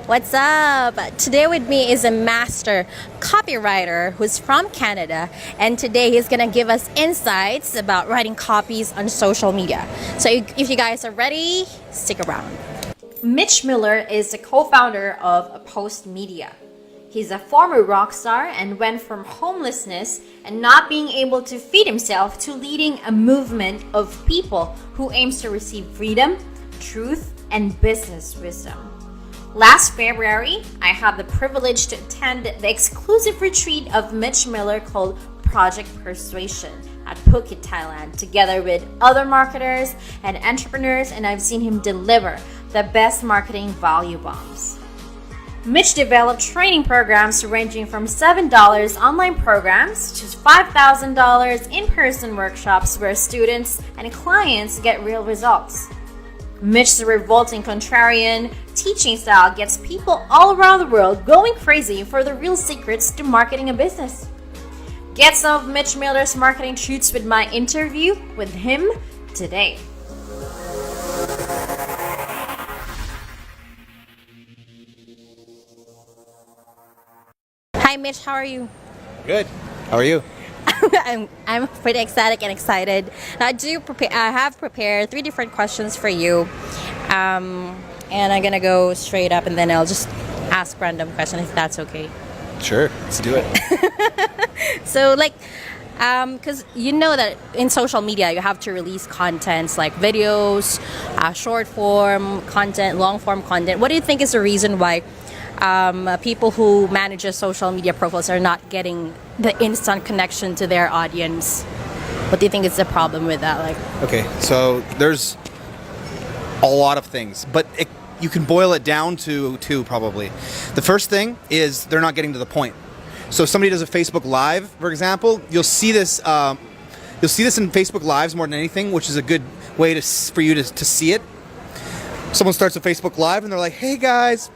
What's up? Today with me is a master copywriter who's from Canada, and today he's gonna give us insights about writing copies on social media. So if you guys are ready, stick around. Mitch Miller is the co-founder of Post Media. He's a former rock star and went from homelessness and not being able to feed himself to leading a movement of people who aims to receive freedom, truth, and business wisdom. Last February, I had the privilege to attend the exclusive retreat of Mitch Miller called Project Persuasion at Phuket, Thailand, together with other marketers and entrepreneurs, and I've seen him deliver the best marketing value bombs. Mitch developed training programs ranging from $7 online programs to $5,000 in-person workshops where students and clients get real results. Mitch's revolting contrarian teaching style gets people all around the world going crazy for the real secrets to marketing a business. Get some of Mitch Miller's marketing truths with my interview with him today. Hi Mitch, how are you? Good. How are you? I'm pretty ecstatic and excited. I have prepared 3 different questions for you, and I'm gonna go straight up, and then I'll just ask random questions if that's okay. Sure, let's do it. So, because you know that in social media you have to release contents like videos, short form content, long form content. What do you think is the reason why people who manage social media profiles are not getting the instant connection to their audience? What do you think is the problem with that? Okay, so there's a lot of things, but you can boil it down to 2 probably. The first thing is they're not getting to the point. So if somebody does a Facebook Live, for example, you'll see this in Facebook Lives more than anything, which is a good way for you to see it. Someone starts a Facebook Live and they're like, "Hey guys,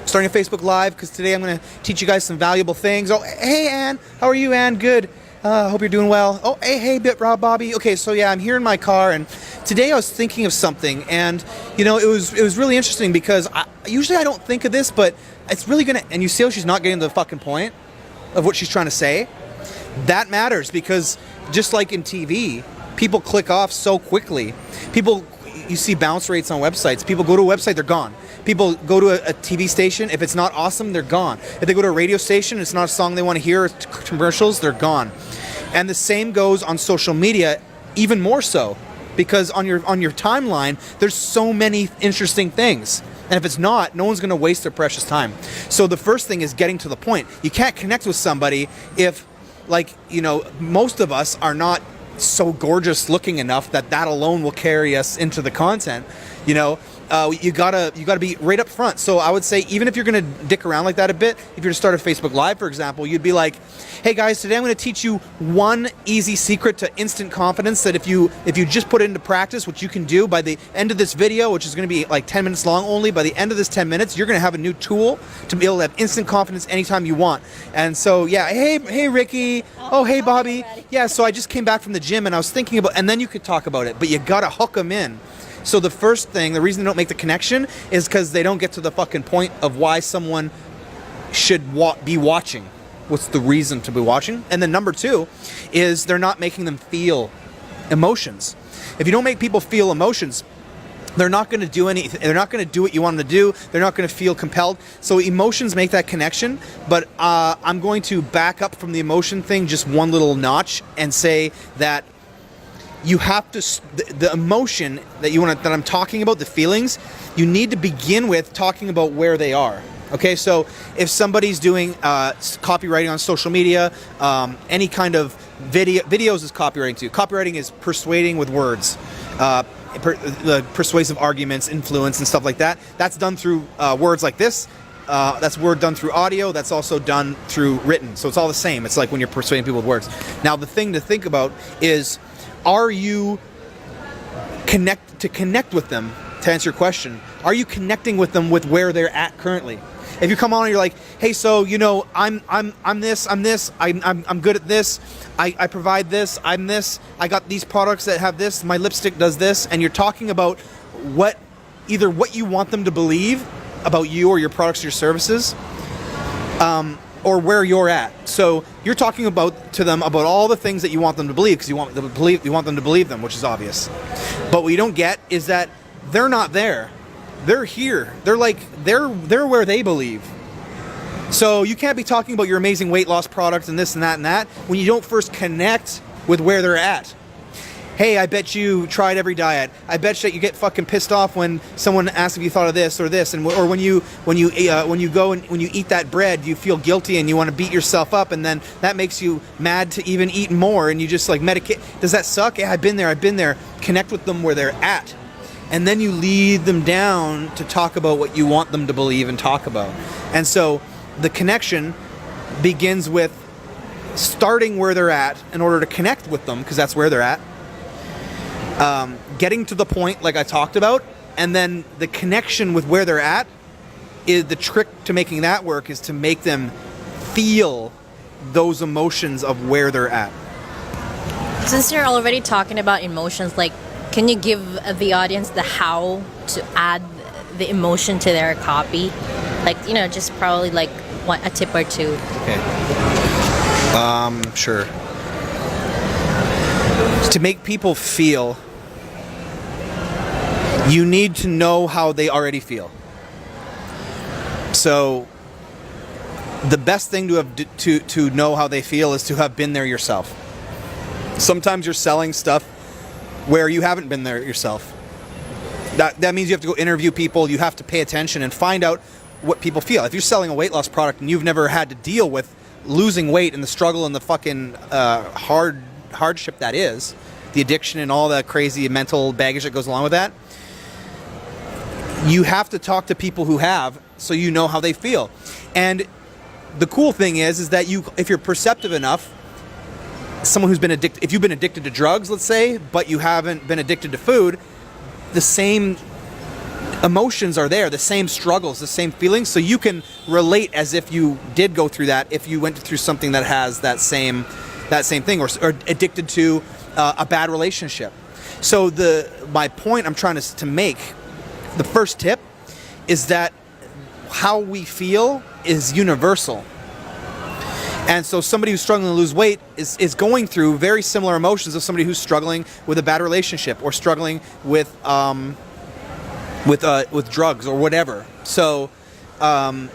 starting a Facebook Live because today I'm going to teach you guys some valuable things. Oh, hey, Ann. How are you, Ann? Good. Hope you're doing well. Oh, hey, Rob, Bobby. Okay, so yeah, I'm here in my car, and today I was thinking of something, and it was really interesting because usually I don't think of this, but it's really going to, and you see how she's not getting to the fucking point of what she's trying to say? That matters because just like in TV, people click off so quickly. You see bounce rates on websites. People go to a website, they're gone. People go to a TV station. If it's not awesome, they're gone. If they go to a radio station, it's not a song they want to hear, it's commercials, they're gone. And the same goes on social media, even more so, because on your timeline, there's so many interesting things. And if it's not, no one's going to waste their precious time. So the first thing is getting to the point. You can't connect with somebody if, most of us are not so gorgeous looking enough that alone will carry us into the content. You gotta be right up front. So I would say, even if you're gonna dick around like that a bit, if you're to start a Facebook Live, for example, you'd be like, "Hey guys, today I'm gonna teach you one easy secret to instant confidence that if you just put it into practice, which you can do by the end of this video, which is gonna be like 10 minutes long only, by the end of this 10 minutes, you're gonna have a new tool to be able to have instant confidence anytime you want." And so, yeah, hey Ricky, oh hey Bobby, yeah, so I just came back from the gym and I was thinking about, and then you could talk about it, but you gotta hook them in. So the first thing, the reason they don't make the connection is because they don't get to the fucking point of why someone should be watching. What's the reason to be watching? And then number 2 is they're not making them feel emotions. If you don't make people feel emotions, they're not going to do anything. They're not going to do what you want them to do. They're not going to feel compelled. So emotions make that connection. But I'm going to back up from the emotion thing just one little notch and say that you have to, the emotion that I'm talking about, the feelings, you need to begin with talking about where they are. Okay, so if somebody's doing copywriting on social media, any kind of videos is copywriting too. Copywriting is persuading with words, the persuasive arguments, influence, and stuff like that. That's done through words like this. That's done through audio. That's also done through written. So it's all the same. It's like when you're persuading people with words. Now, the thing to think about is, are you connect with them? To answer your question, are you connecting with them with where they're at currently? If you come on and you're like, "Hey, so I'm this, I'm good at this, I provide this, I'm this, I got these products that have this, my lipstick does this," and you're talking about either what you want them to believe about you or your products or your services, or where you're at. So you're talking to them about all the things that you want them to believe, because you want them to believe them, which is obvious. But what you don't get is that they're not there. They're here. They're where they believe. So you can't be talking about your amazing weight loss product and this and that when you don't first connect with where they're at. Hey, I bet you tried every diet. I bet you get fucking pissed off when someone asks if you thought of this or this, or when you go and when you eat that bread, you feel guilty and you want to beat yourself up, and then that makes you mad to even eat more, and you just like medicate. Does that suck? Yeah, I've been there. Connect with them where they're at, and then you lead them down to talk about what you want them to believe and talk about. And so the connection begins with starting where they're at in order to connect with them, because that's where they're at. Getting to the point like I talked about, and then the connection with where they're at is the trick to making that work, is to make them feel those emotions of where they're at. Since you're already talking about emotions, like, can you give the audience the how to add the emotion to their copy? Like, just probably like a tip or two. Okay. Sure. To make people feel, you need to know how they already feel. So the best thing to know how they feel is to have been there yourself. Sometimes you're selling stuff where you haven't been there yourself. That means you have to go interview people, you have to pay attention and find out what people feel. If you're selling a weight loss product and you've never had to deal with losing weight and the struggle and the fucking hardship that is, the addiction and all the crazy mental baggage that goes along with that, you have to talk to people who have, so you know how they feel. And the cool thing is that if you're perceptive enough, someone who's been addicted, if you've been addicted to drugs, let's say, but you haven't been addicted to food, the same emotions are there, the same struggles, the same feelings, so you can relate as if you did go through that, if you went through something that has that same thing, or addicted to a bad relationship. So my point I'm trying to make, the first tip is that how we feel is universal. And so somebody who's struggling to lose weight is going through very similar emotions of somebody who's struggling with a bad relationship or struggling with drugs or whatever. So to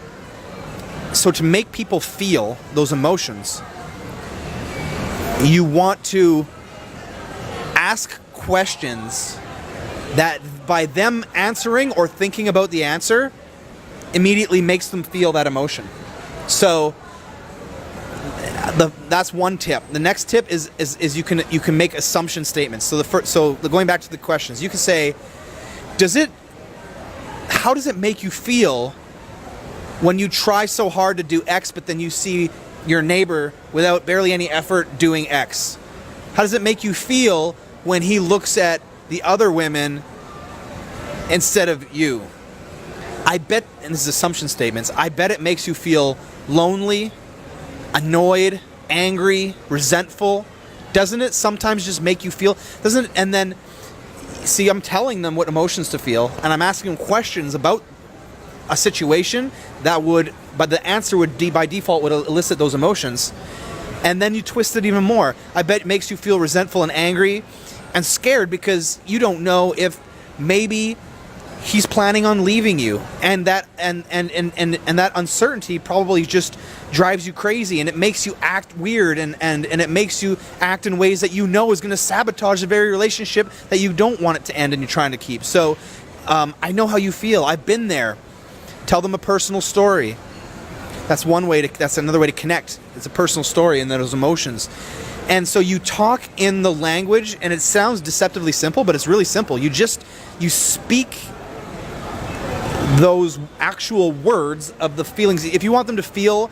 make people feel those emotions, you want to ask questions that, by them answering or thinking about the answer, immediately makes them feel that emotion. So that's one tip. The next tip is you can make assumption statements. So going back to the questions, you can say, how does it make you feel when you try so hard to do X, but then you see your neighbor without barely any effort doing X? How does it make you feel when he looks at the other women instead of you? I bet, and this is assumption statements, I bet it makes you feel lonely, annoyed, angry, resentful. Doesn't it sometimes just make you feel, doesn't it? And then, see, I'm telling them what emotions to feel, and I'm asking them questions about a situation but the answer would by default would elicit those emotions. And then you twist it even more. I bet it makes you feel resentful and angry and scared because you don't know if maybe he's planning on leaving you, and that that uncertainty probably just drives you crazy, and it makes you act weird, and it makes you act in ways that you know is going to sabotage the very relationship that you don't want it to end and you're trying to keep. So I know how you feel. I've been there. Tell them a personal story. That's another way to connect. It's a personal story and those emotions. And so you talk in the language, and it sounds deceptively simple, but it's really simple. You speak those actual words of the feelings. If you want them to feel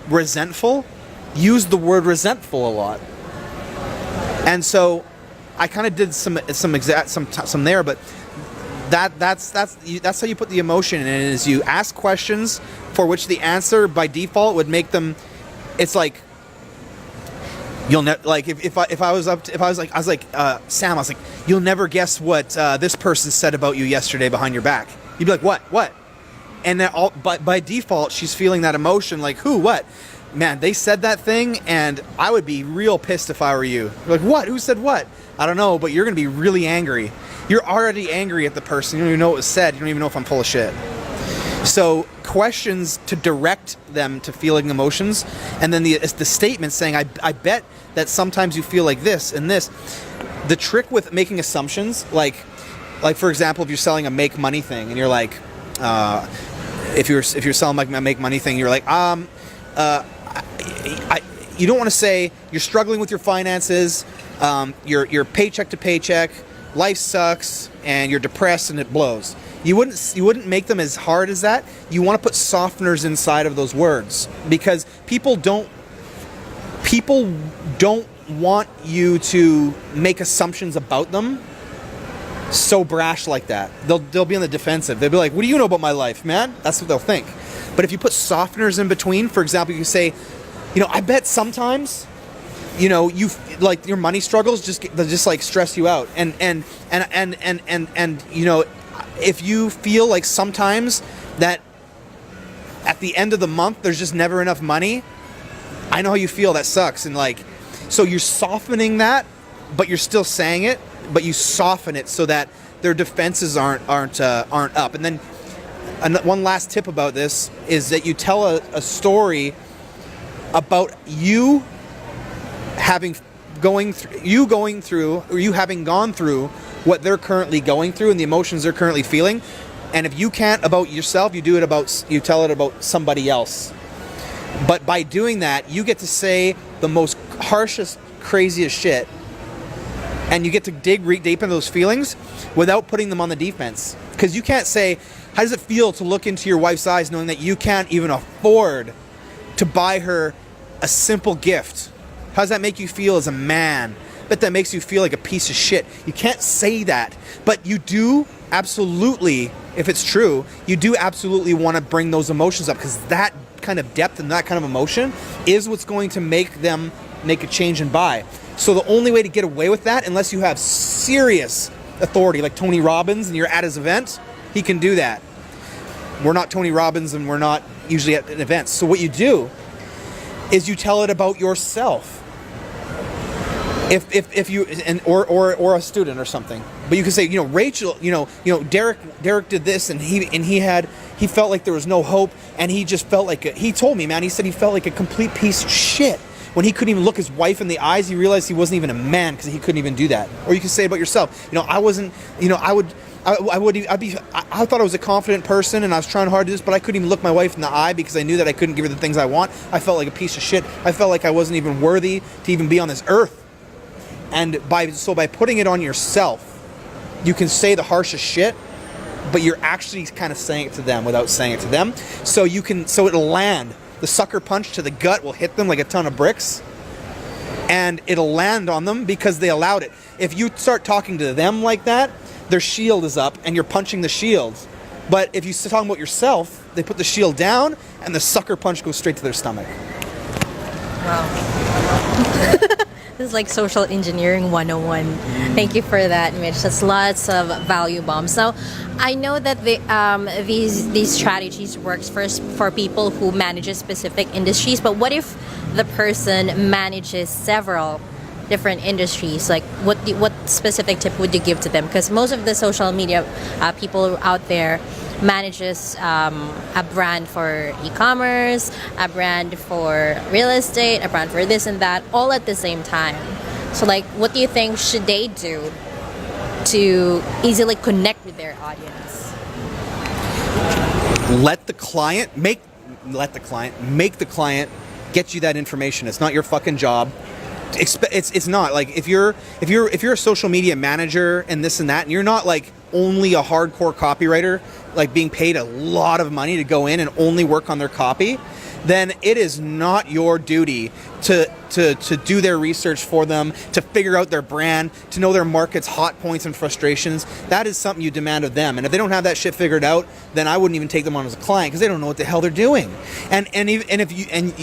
resentful, use the word resentful a lot. And so I kind of did some there, but that's how you put the emotion in, is you ask questions for which the answer by default would make them, it's like, you'll never, like, if I was like Sam, I was like, you'll never guess what this person said about you yesterday behind your back. You'd be like, what? And that all, but by default, she's feeling that emotion like, who, what? Man, they said that thing, and I would be real pissed if I were you. You're like, what? Who said what? I don't know, but you're going to be really angry. You're already angry at the person. You don't even know what was said. You don't even know if I'm full of shit. So questions to direct them to feeling emotions, and then the statement saying, I bet that sometimes you feel like this and this. The trick with making assumptions, like for example, if you're selling a make money thing, and you're like, if you're selling like a make money thing, you're like, you don't want to say you're struggling with your finances, you're paycheck to paycheck, life sucks, and you're depressed and it blows. You wouldn't make them as hard as that. You want to put softeners inside of those words, because people don't want you to make assumptions about them so brash like that. They'll be on the defensive. They'll be like, what do you know about my life, man? That's what they'll think. But if you put softeners in between, for example, you say, I bet sometimes, you like your money struggles just like stress you out, and if you feel like sometimes that at the end of the month there's just never enough money, I know how you feel. That sucks. And like, so you're softening that, but you're still saying it, but you soften it so that their defenses aren't up. And then one last tip about this is that you tell a story about you having gone through what they're currently going through and the emotions they're currently feeling. And if you can't about yourself, you tell it about somebody else. But by doing that, you get to say the most harshest, craziest shit, and you get to dig deep into those feelings without putting them on the defense. Because you can't say, how does it feel to look into your wife's eyes knowing that you can't even afford to buy her a simple gift? How does that make you feel as a man? Bet that makes you feel like a piece of shit. You can't say that. But you do absolutely, if it's true, you do absolutely want to bring those emotions up, because that kind of depth and that kind of emotion is what's going to make them make a change and buy. So the only way to get away with that, unless you have serious authority like Tony Robbins and you're at his event, he can do that. We're not Tony Robbins and we're not usually at events. So what you do is you tell it about yourself. If you or a student or something, but you can say, Rachel, Derek did this, and he felt like there was no hope, and he just felt like he told me, man, he said he felt like a complete piece of shit when he couldn't even look his wife in the eyes. He realized he wasn't even a man because he couldn't even do that. Or you can say about yourself, I thought I was a confident person and I was trying hard to do this, but I couldn't even look my wife in the eye because I knew that I couldn't give her the things I want. I felt like a piece of shit. I felt like I wasn't even worthy to even be on this earth. And by putting it on yourself, you can say the harshest shit, but you're actually kind of saying it to them without saying it to them. So it'll land. The sucker punch to the gut will hit them like a ton of bricks, and it'll land on them because they allowed it. If you start talking to them like that, their shield is up and you're punching the shield. But if you start talking about yourself, they put the shield down and the sucker punch goes straight to their stomach. Wow. This is like social engineering 101. Thank you for that, Mitch. That's lots of value bombs. So I know that these strategies works first for people who manage specific industries, but what if the person manages several different industries? Like what specific tip would you give to them? Because most of the social media people out there manages a brand for e-commerce, a brand for real estate, a brand for this and that, all at the same time. So like, what do you think should they do to easily connect with their audience? Let the client make the client get you that information. It's not your fucking job. It's not like if you're a social media manager and this and that, and you're not like only a hardcore copywriter, like being paid a lot of money to go in and only work on their copy, then it is not your duty to do their research for them, to figure out their brand, to know their market's hot points and frustrations. That is something you demand of them. And if they don't have that shit figured out, then I wouldn't even take them on as a client, because they don't know what the hell they're doing. And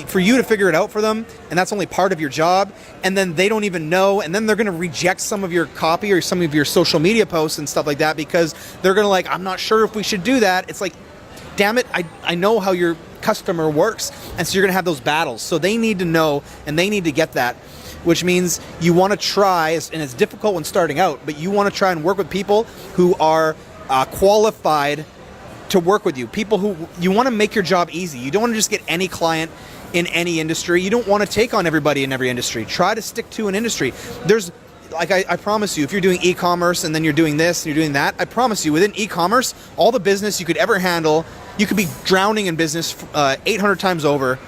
for you to figure it out for them, and that's only part of your job, and then they don't even know, and then they're going to reject some of your copy or some of your social media posts and stuff like that because they're going to like, I'm not sure if we should do that. It's like, damn it, I know how your customer works. And so you're going to have those battles. So they need to know and they need to get that, which means you want to try, and it's difficult when starting out, but you want to try and work with people who are qualified to work with you. People who, you want to make your job easy. You don't want to just get any client in any industry. You don't want to take on everybody in every industry. Try to stick to an industry. There's, like I promise you, if you're doing e-commerce and then you're doing this and you're doing that, I promise you, within e-commerce, all the business you could ever handle, you could be drowning in business 800 times over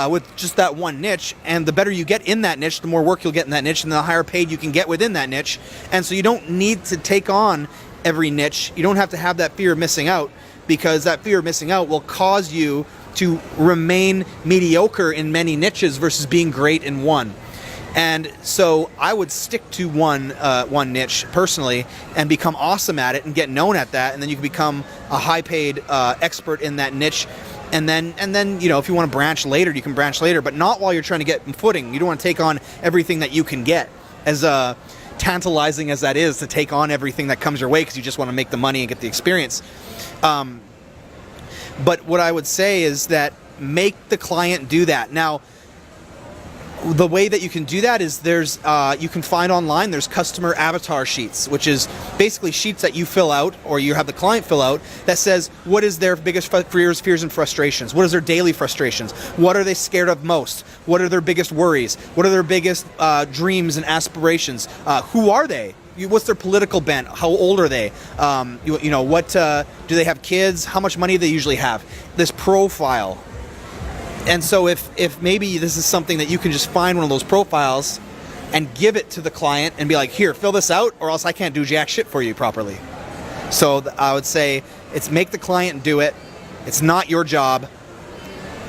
with just that one niche. And the better you get in that niche, the more work you'll get in that niche, and the higher paid you can get within that niche. And so you don't need to take on every niche. You don't have to have that fear of missing out, because that fear of missing out will cause you to remain mediocre in many niches versus being great in one. And so I would stick to one niche personally and become awesome at it and get known at that, and then you can become a high-paid expert in that niche. And then if you want to branch later, you can branch later, but not while you're trying to get footing. You don't want to take on everything that you can get, as tantalizing as that is, to take on everything that comes your way because you just want to make the money and get the experience. But what I would say is that make the client do that. Now, the way that you can do that is there's you can find online, there's customer avatar sheets, which is basically sheets that you fill out or you have the client fill out that says what is their biggest fears and frustrations, what is their daily frustrations, what are they scared of most, what are their biggest worries, what are their biggest dreams and aspirations, who are they, what's their political bent, how old are they, what do they have kids, how much money do they usually have, this profile. And so if maybe this is something that you can just find one of those profiles and give it to the client and be like, here, fill this out, or else I can't do jack shit for you properly. So I would say it's make the client do it. It's not your job,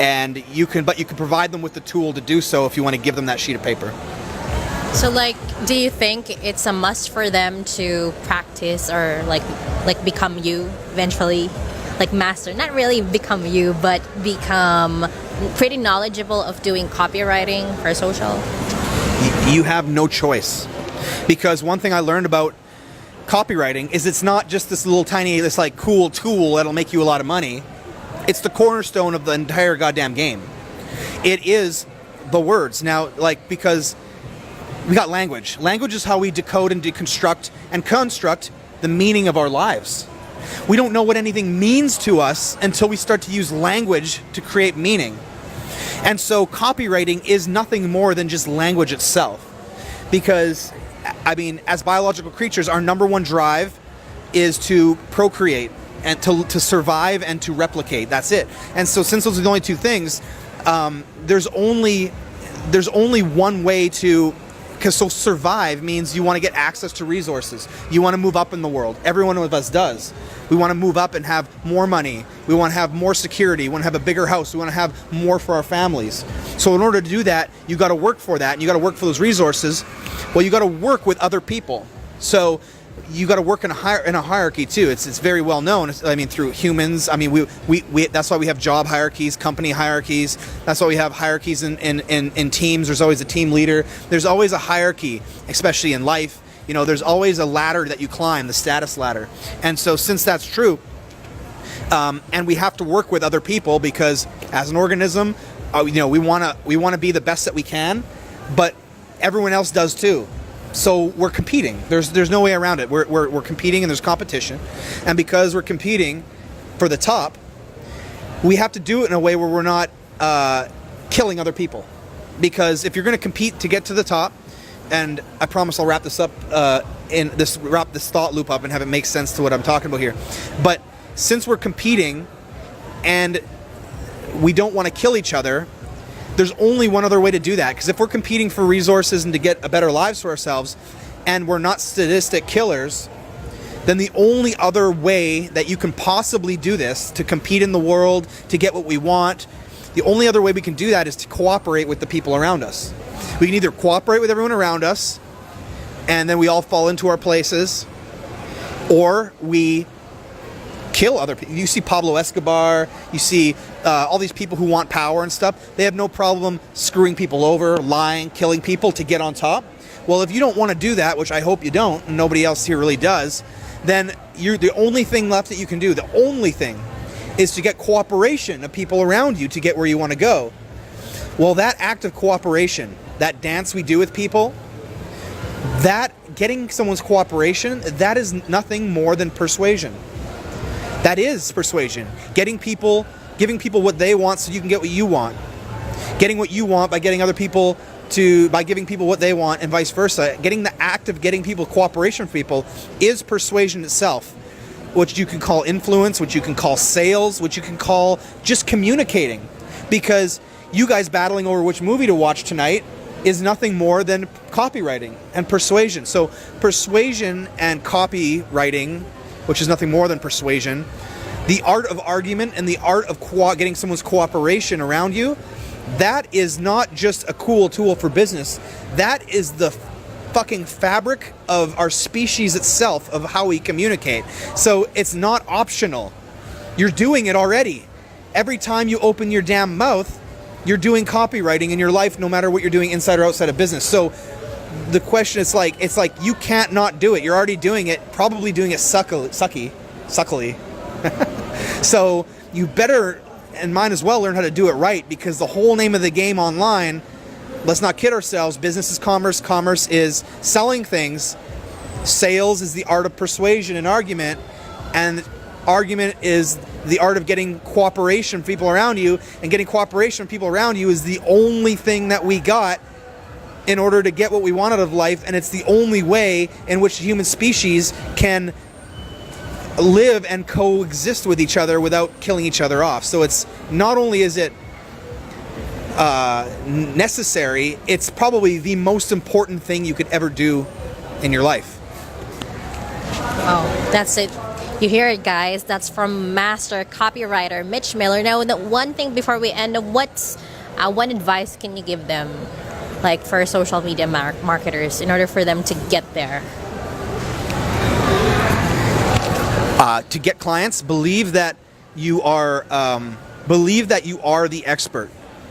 and you can provide them with the tool to do so if you want to give them that sheet of paper. So do you think it's a must for them to practice or like become you eventually? Like master, not really become you, but become pretty knowledgeable of doing copywriting for social? You have no choice. Because one thing I learned about copywriting is it's not just this little tiny, this like cool tool that'll make you a lot of money. It's the cornerstone of the entire goddamn game. It is the words. Now, because we got language. Language is how we decode and deconstruct and construct the meaning of our lives. We don't know what anything means to us until we start to use language to create meaning. And so copywriting is nothing more than just language itself. Because, as biological creatures, our number one drive is to procreate and to survive and to replicate. That's it. And so since those are the only two things, there's only one way to... Because survive means you want to get access to resources. You want to move up in the world. Every one of us does. We want to move up and have more money. We want to have more security. We want to have a bigger house. We want to have more for our families. So in order to do that, you got to work for that, and you got to work for those resources. Well, you got to work with other people. So you got to work in a hierarchy too. It's very well known. Through humans. We that's why we have job hierarchies, company hierarchies. That's why we have hierarchies in teams. There's always a team leader. There's always a hierarchy, especially in life. There's always a ladder that you climb, the status ladder. And so since that's true, and we have to work with other people because as an organism, we want to be the best that we can, but everyone else does too. So we're competing. There's no way around it. We're competing, and there's competition. And because we're competing for the top, we have to do it in a way where we're not killing other people. Because if you're going to compete to get to the top, and I promise I'll wrap this up wrap this thought loop up and have it make sense to what I'm talking about here. But since we're competing and we don't want to kill each other, there's only one other way to do that. Because if we're competing for resources and to get a better lives for ourselves, and we're not sadistic killers, then the only other way that you can possibly do this, to compete in the world, to get what we want, the only other way we can do that is to cooperate with the people around us. We can either cooperate with everyone around us, and then we all fall into our places, or we kill other people. You see Pablo Escobar, you see all these people who want power and stuff. They have no problem screwing people over, lying, killing people to get on top. Well, if you don't want to do that, which I hope you don't, and nobody else here really does, then the only thing left that you can do, the only thing, is to get cooperation of people around you to get where you want to go. Well, that act of cooperation, that dance we do with people, that getting someone's cooperation, that is nothing more than persuasion. That is persuasion. Giving people what they want so you can get what you want. Getting what you want by getting other people by giving people what they want, and vice versa. Getting the act of getting people cooperation from people is persuasion itself, which you can call influence, which you can call sales, which you can call just communicating. Because you guys battling over which movie to watch tonight is nothing more than copywriting and persuasion. So persuasion and copywriting, which is nothing more than persuasion, the art of argument and the art of getting someone's cooperation around you, that is not just a cool tool for business. That is the fucking fabric of our species itself, of how we communicate. So it's not optional. You're doing it already. Every time you open your damn mouth, you're doing copywriting in your life, no matter what you're doing inside or outside of business. So the question is it's like you can't not do it. You're already doing it, probably doing it suckily. So you better and might as well learn how to do it right, because the whole name of the game online, let's not kid ourselves, business is commerce, commerce is selling things, sales is the art of persuasion and argument, and argument is the art of getting cooperation from people around you, and getting cooperation from people around you is the only thing that we got in order to get what we want out of life, and it's the only way in which the human species can live and coexist with each other without killing each other off. So it's not only is it necessary, it's probably the most important thing you could ever do in your life. Oh, that's it. You hear it, guys. That's from master copywriter Mitch Miller. Now, the one thing before we end, what's one advice can you give them, like for social media marketers, in order for them to get there? To get clients, believe that you are the expert.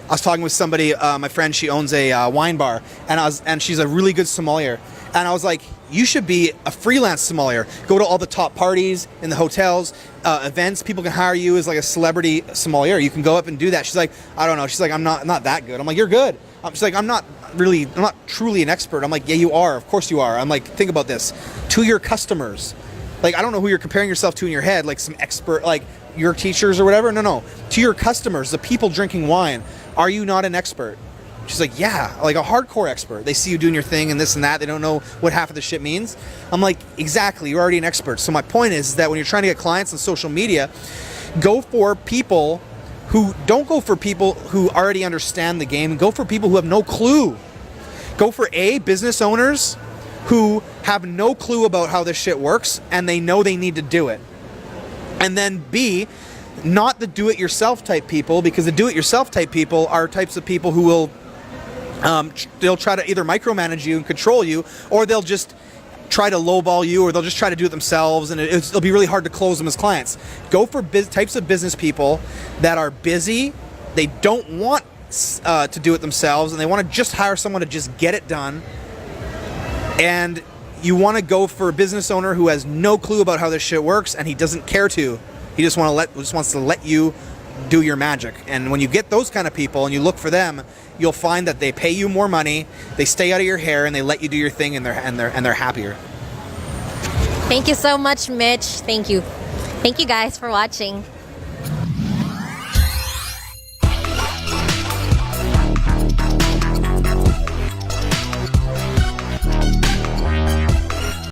I was talking with somebody, my friend. She owns a wine bar, and she's a really good sommelier. And I was like, you should be a freelance sommelier. Go to all the top parties in the hotels, events. People can hire you as like a celebrity sommelier. You can go up and do that. She's like, I don't know. She's like, I'm not that good. I'm like, you're good. She's like, I'm not truly an expert. I'm like, yeah, you are. Of course you are. I'm like, think about this. To your customers. Like, I don't know who you're comparing yourself to in your head, like some expert, like your teachers or whatever. No. To your customers, the people drinking wine, are you not an expert? She's like, yeah, like a hardcore expert. They see you doing your thing and this and that. They don't know what half of the shit means. I'm like, exactly, you're already an expert. So my point is that when you're trying to get clients on social media, don't go for people who already understand the game. Go for people who have no clue. Go for business owners who have no clue about how this shit works, and they know they need to do it. And then B, not the do-it-yourself type people, because the do-it-yourself type people are types of people who will, they'll try to either micromanage you and control you, or they'll just try to lowball you, or they'll just try to do it themselves, and it'll be really hard to close them as clients. Go for types of business people that are busy, they don't want to do it themselves, and they want to just hire someone to just get it done. And you want to go for a business owner who has no clue about how this shit works, and he doesn't care to. He just wants to let you do your magic. And when you get those kind of people and you look for them, you'll find that they pay you more money, they stay out of your hair, and they let you do your thing, and they're happier. Thank you so much, Mitch. Thank you. Thank you guys for watching.